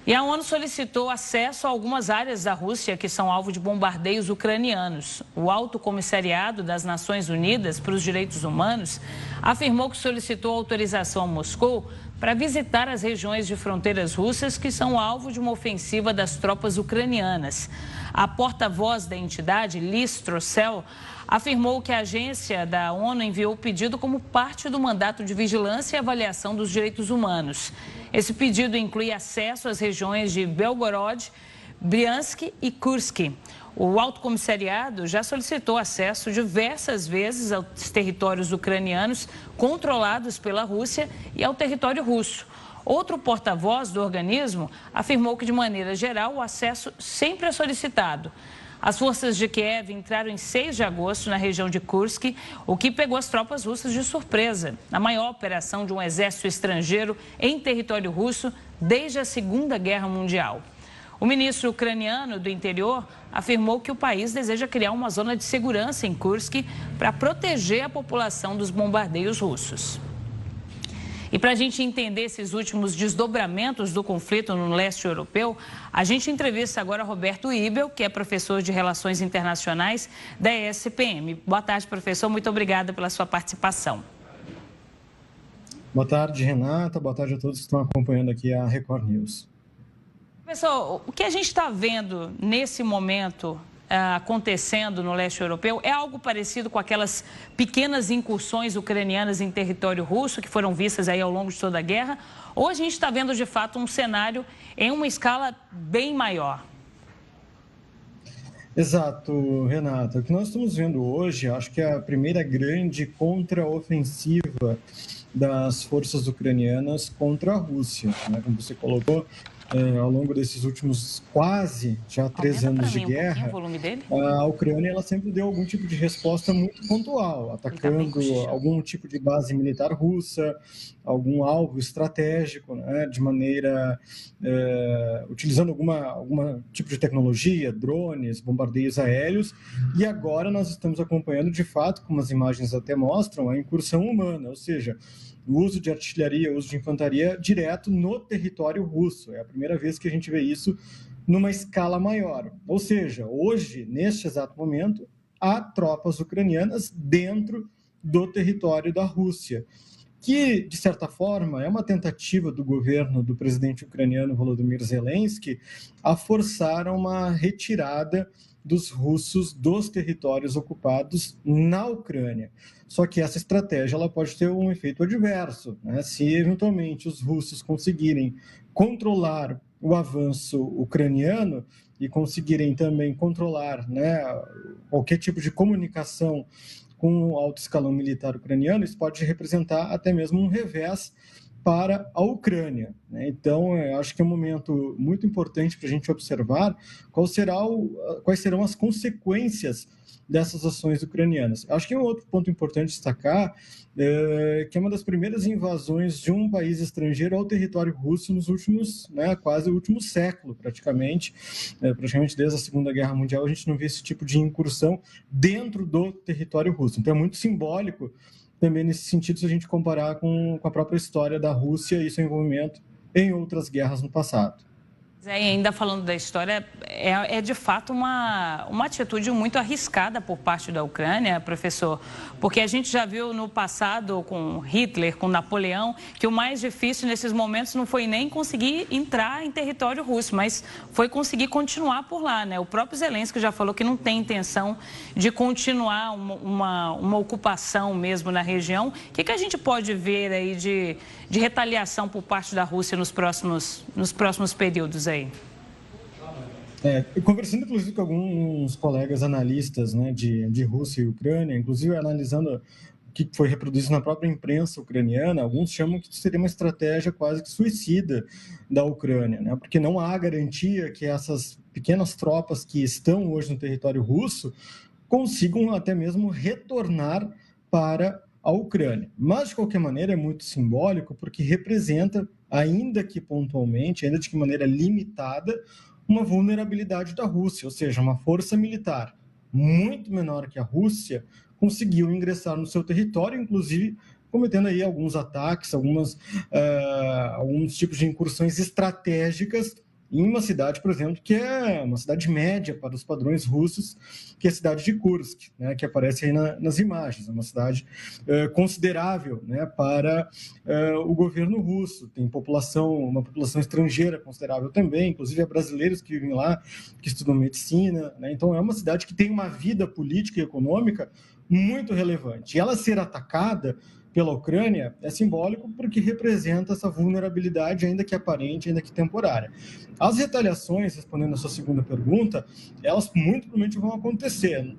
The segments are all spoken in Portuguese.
E a ONU solicitou acesso a algumas áreas da Rússia que são alvo de bombardeios ucranianos. O Alto Comissariado das Nações Unidas para os Direitos Humanos afirmou que solicitou autorização a Moscou para visitar as regiões de fronteiras russas que são alvo de uma ofensiva das tropas ucranianas. A porta-voz da entidade, Liz Throssell, afirmou que a agência da ONU enviou o pedido como parte do mandato de vigilância e avaliação dos direitos humanos. Esse pedido inclui acesso às regiões de Belgorod, Bryansk e Kursk. O Alto Comissariado já solicitou acesso diversas vezes aos territórios ucranianos controlados pela Rússia e ao território russo. Outro porta-voz do organismo afirmou que, de maneira geral, o acesso sempre é solicitado. As forças de Kiev entraram em 6 de agosto na região de Kursk, o que pegou as tropas russas de surpresa, na maior operação de um exército estrangeiro em território russo desde a Segunda Guerra Mundial. O ministro ucraniano do interior afirmou que o país deseja criar uma zona de segurança em Kursk para proteger a população dos bombardeios russos. E para a gente entender esses últimos desdobramentos do conflito no leste europeu, a gente entrevista agora Roberto Ibel, que é professor de Relações Internacionais da ESPM. Boa tarde, professor. Muito obrigada pela sua participação. Boa tarde, Renata. Boa tarde a todos que estão acompanhando aqui a Record News. Professor, o que a gente está vendo nesse momento acontecendo no leste europeu é algo parecido com aquelas pequenas incursões ucranianas em território russo que foram vistas aí ao longo de toda a guerra? Ou a gente está vendo de fato um cenário em uma escala bem maior? Exato, Renata. O que nós estamos vendo hoje, acho que é a primeira grande contraofensiva das forças ucranianas contra a Rússia, né? Como você colocou, ao longo desses últimos quase já 3 anos de guerra, a Ucrânia ela sempre deu algum tipo de resposta muito pontual, atacando algum tipo de base militar russa, algum alvo estratégico, né, de maneira utilizando alguma tipo de tecnologia, drones, bombardeios aéreos, e agora nós estamos acompanhando de fato, como as imagens até mostram, a incursão humana, ou seja, o uso de artilharia, o uso de infantaria direto no território russo. É a primeira vez que a gente vê isso numa escala maior. Ou seja, hoje, neste exato momento, há tropas ucranianas dentro do território da Rússia, que, de certa forma, é uma tentativa do governo do presidente ucraniano Volodymyr Zelensky a forçar uma retirada dos russos dos territórios ocupados na Ucrânia. Só que essa estratégia ela pode ter um efeito adverso, né? Se eventualmente os russos conseguirem controlar o avanço ucraniano e conseguirem também controlar, né, qualquer tipo de comunicação com o alto escalão militar ucraniano, isso pode representar até mesmo um revés para a Ucrânia, né? Então, eu acho que é um momento muito importante para a gente observar quais serão as consequências dessas ações ucranianas. Acho que um outro ponto importante destacar que é uma das primeiras invasões de um país estrangeiro ao território russo nos últimos, né, quase o último século, praticamente desde a Segunda Guerra Mundial, a gente não vê esse tipo de incursão dentro do território russo. Então, é muito simbólico também nesse sentido, se a gente comparar com a própria história da Rússia e seu envolvimento em outras guerras no passado. E ainda falando da história, é de fato uma atitude muito arriscada por parte da Ucrânia, professor, porque a gente já viu no passado com Hitler, com Napoleão, que o mais difícil nesses momentos não foi nem conseguir entrar em território russo, mas foi conseguir continuar por lá, né? O próprio Zelensky já falou que não tem intenção de continuar uma ocupação mesmo na região. O que a gente pode ver aí de retaliação por parte da Rússia nos próximos períodos aí? Conversando, inclusive, com alguns colegas analistas, né, de Rússia e Ucrânia, inclusive analisando o que foi reproduzido na própria imprensa ucraniana, alguns chamam que seria uma estratégia quase que suicida da Ucrânia, né, porque não há garantia que essas pequenas tropas que estão hoje no território russo consigam até mesmo retornar para a Ucrânia. Mas, de qualquer maneira, é muito simbólico porque representa, ainda que pontualmente, ainda de que maneira limitada, uma vulnerabilidade da Rússia, ou seja, uma força militar muito menor que a Rússia conseguiu ingressar no seu território, inclusive cometendo aí alguns ataques, alguns tipos de incursões estratégicas em uma cidade, por exemplo, que é uma cidade média para os padrões russos, que é a cidade de Kursk, né, que aparece aí nas imagens. É uma cidade considerável, né, para o governo russo. Tem uma população estrangeira considerável também, inclusive há brasileiros que vivem lá, que estudam medicina, né? Então é uma cidade que tem uma vida política e econômica muito relevante. E ela ser atacada pela Ucrânia é simbólico porque representa essa vulnerabilidade, ainda que aparente, ainda que temporária. As retaliações, respondendo a sua segunda pergunta, elas muito provavelmente vão acontecer.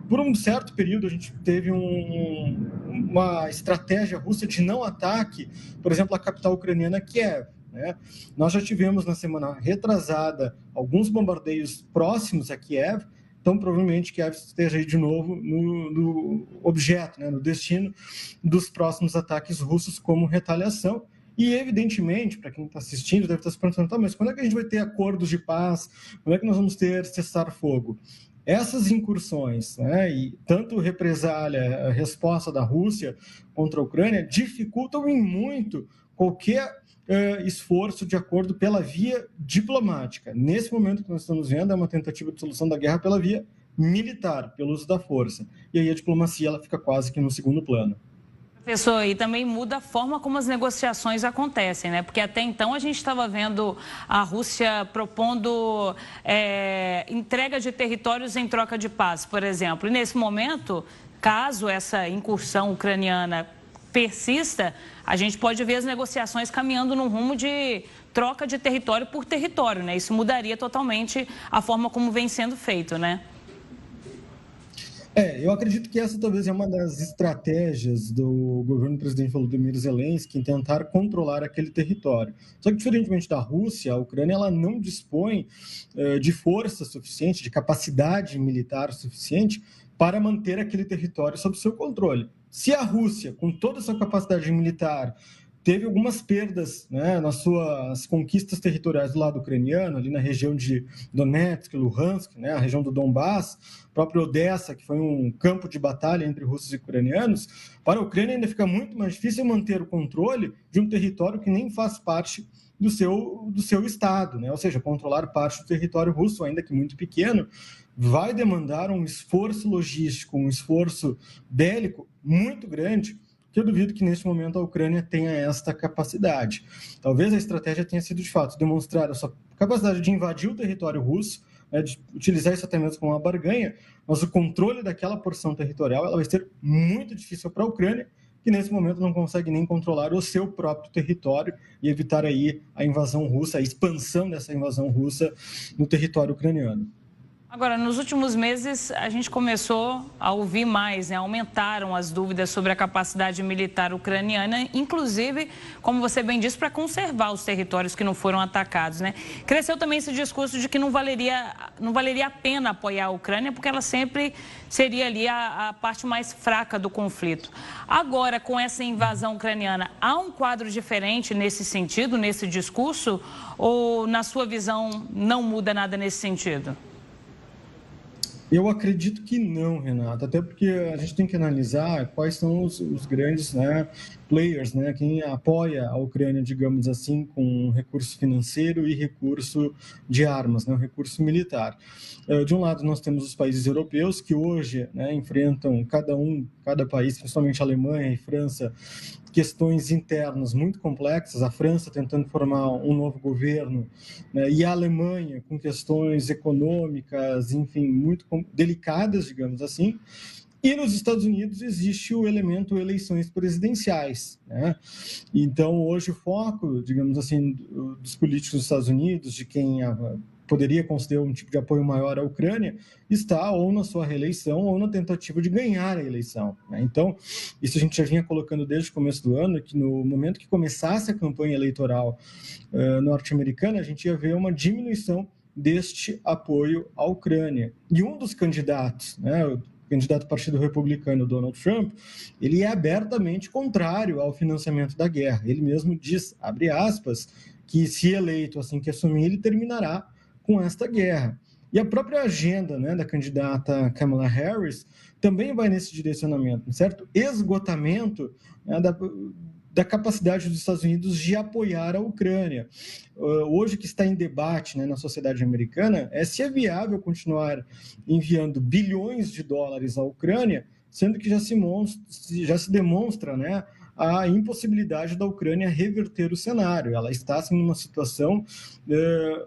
Por um certo período, a gente teve uma estratégia russa de não ataque, por exemplo, a capital ucraniana, Kiev. Né? Nós já tivemos, na semana retrasada, alguns bombardeios próximos a Kiev, então provavelmente Kiev esteja aí de novo no objeto, né, no destino dos próximos ataques russos como retaliação. E, evidentemente, para quem está assistindo, deve estar se perguntando, tá, mas quando é que a gente vai ter acordos de paz? Quando é que nós vamos ter cessar-fogo? Essas incursões, né, e tanto represália, a resposta da Rússia contra a Ucrânia, dificultam em muito qualquer esforço de acordo pela via diplomática. Nesse momento que nós estamos vendo, é uma tentativa de solução da guerra pela via militar, pelo uso da força. E aí a diplomacia ela fica quase que no segundo plano. Professor, e também muda a forma como as negociações acontecem, né? Porque até então a gente estava vendo a Rússia propondo entrega de territórios em troca de paz, por exemplo. E nesse momento, caso essa incursão ucraniana persista, a gente pode ver as negociações caminhando num rumo de troca de território por território, né? Isso mudaria totalmente a forma como vem sendo feito, né? Eu acredito que essa talvez é uma das estratégias do governo do presidente Volodymyr Zelensky em tentar controlar aquele território. Só que, diferentemente da Rússia, a Ucrânia ela não dispõe de força suficiente, de capacidade militar suficiente para manter aquele território sob seu controle. Se a Rússia, com toda a sua capacidade militar, teve algumas perdas, né, nas suas conquistas territoriais do lado ucraniano, ali na região de Donetsk, Luhansk, né, a região do Donbass, próprio Odessa, que foi um campo de batalha entre russos e ucranianos, para a Ucrânia ainda fica muito mais difícil manter o controle de um território que nem faz parte do seu estado, né? Ou seja, controlar parte do território russo, ainda que muito pequeno, vai demandar um esforço logístico, um esforço bélico muito grande, que eu duvido que neste momento a Ucrânia tenha esta capacidade. Talvez a estratégia tenha sido, de fato, demonstrar a sua capacidade de invadir o território russo, né, de utilizar isso até mesmo como uma barganha, mas o controle daquela porção territorial ela vai ser muito difícil para a Ucrânia, que nesse momento não consegue nem controlar o seu próprio território e evitar aí a invasão russa, a expansão dessa invasão russa no território ucraniano. Agora, nos últimos meses, a gente começou a ouvir mais, né? Aumentaram as dúvidas sobre a capacidade militar ucraniana, inclusive, como você bem disse, para conservar os territórios que não foram atacados, né? Cresceu também esse discurso de que não valeria a pena apoiar a Ucrânia, porque ela sempre seria ali a parte mais fraca do conflito. Agora, com essa invasão ucraniana, há um quadro diferente nesse sentido, nesse discurso? Ou, na sua visão, não muda nada nesse sentido? Eu acredito que não, Renato, até porque a gente tem que analisar quais são os grandes, né, players, né, quem apoia a Ucrânia, digamos assim, com recurso financeiro e recurso de armas, né, recurso militar. De um lado, nós temos os países europeus que hoje, né, enfrentam cada país, principalmente a Alemanha e França, questões internas muito complexas, a França tentando formar um novo governo, né, e a Alemanha com questões econômicas, enfim, muito delicadas, digamos assim. E nos Estados Unidos existe o elemento eleições presidenciais, né? Então, hoje o foco, digamos assim, dos políticos dos Estados Unidos, de quem poderia conceder um tipo de apoio maior à Ucrânia, está ou na sua reeleição ou na tentativa de ganhar a eleição, né? Então, isso a gente já vinha colocando desde o começo do ano, que no momento que começasse a campanha eleitoral norte-americana, a gente ia ver uma diminuição deste apoio à Ucrânia. E um dos candidatos, né, o candidato do Partido Republicano, Donald Trump, ele é abertamente contrário ao financiamento da guerra. Ele mesmo diz, abre aspas, que se eleito assim que assumir, ele terminará com esta guerra. E a própria agenda, né, da candidata Kamala Harris também vai nesse direcionamento, certo? Esgotamento, né, da capacidade dos Estados Unidos de apoiar a Ucrânia. Hoje, o que está em debate, né, na sociedade americana é se é viável continuar enviando bilhões de dólares à Ucrânia, sendo que já se demonstra, né, a impossibilidade da Ucrânia reverter o cenário. Ela está assim, numa situação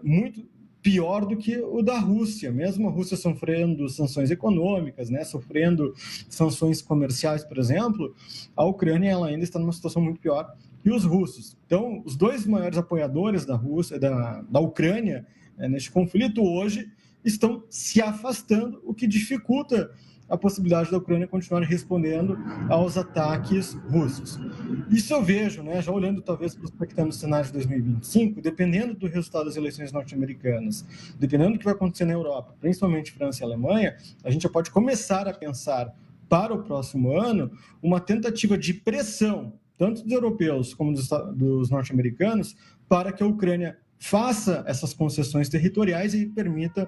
muito pior do que o da Rússia, mesmo a Rússia sofrendo sanções econômicas, né, sofrendo sanções comerciais, por exemplo, a Ucrânia ela ainda está numa situação muito pior que os russos. Então, os dois maiores apoiadores da Rússia, da Ucrânia, neste conflito hoje, estão se afastando, o que dificulta a possibilidade da Ucrânia continuar respondendo aos ataques russos. Isso eu vejo, né, já olhando talvez prospectando o cenário de 2025, dependendo do resultado das eleições norte-americanas, dependendo do que vai acontecer na Europa, principalmente França e Alemanha, a gente já pode começar a pensar para o próximo ano uma tentativa de pressão, tanto dos europeus como dos norte-americanos, para que a Ucrânia faça essas concessões territoriais e permita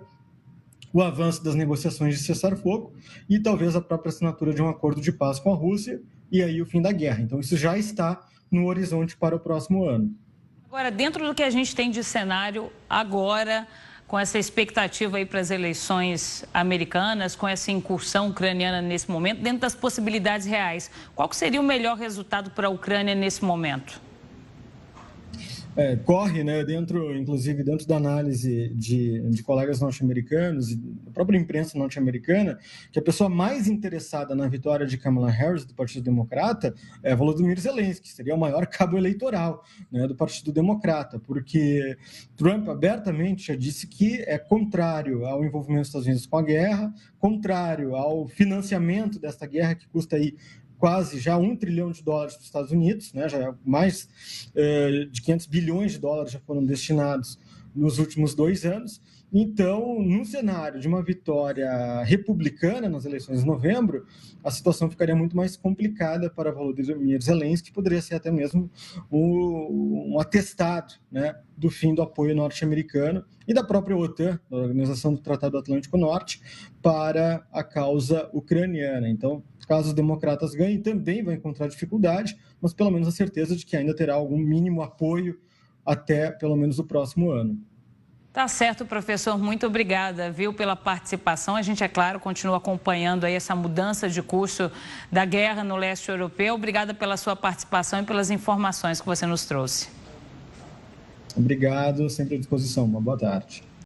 o avanço das negociações de cessar-fogo e talvez a própria assinatura de um acordo de paz com a Rússia e aí o fim da guerra. Então, isso já está no horizonte para o próximo ano. Agora, dentro do que a gente tem de cenário agora, com essa expectativa aí para as eleições americanas, com essa incursão ucraniana nesse momento, dentro das possibilidades reais, qual seria o melhor resultado para a Ucrânia nesse momento? Corre, né, inclusive dentro da análise de colegas norte-americanos e da própria imprensa norte-americana, que a pessoa mais interessada na vitória de Kamala Harris, do Partido Democrata, é Volodymyr Zelensky, que seria o maior cabo eleitoral, né, do Partido Democrata, porque Trump abertamente já disse que é contrário ao envolvimento dos Estados Unidos com a guerra, contrário ao financiamento desta guerra, que custa aí quase já $1 trilhão para os Estados Unidos, né? Já mais de 500 bilhões de dólares já foram destinados nos últimos 2 anos. Então, num cenário de uma vitória republicana nas eleições de novembro, a situação ficaria muito mais complicada para Volodymyr Zelensky, que poderia ser até mesmo um atestado, né, do fim do apoio norte-americano e da própria OTAN, da Organização do Tratado Atlântico Norte, para a causa ucraniana. Então, caso os democratas ganhem, também vai encontrar dificuldade, mas pelo menos a certeza de que ainda terá algum mínimo apoio até pelo menos o próximo ano. Tá certo, professor. Muito obrigada, viu, pela participação. A gente, é claro, continua acompanhando aí essa mudança de curso da guerra no leste europeu. Obrigada pela sua participação e pelas informações que você nos trouxe. Obrigado, sempre à disposição. Uma boa tarde.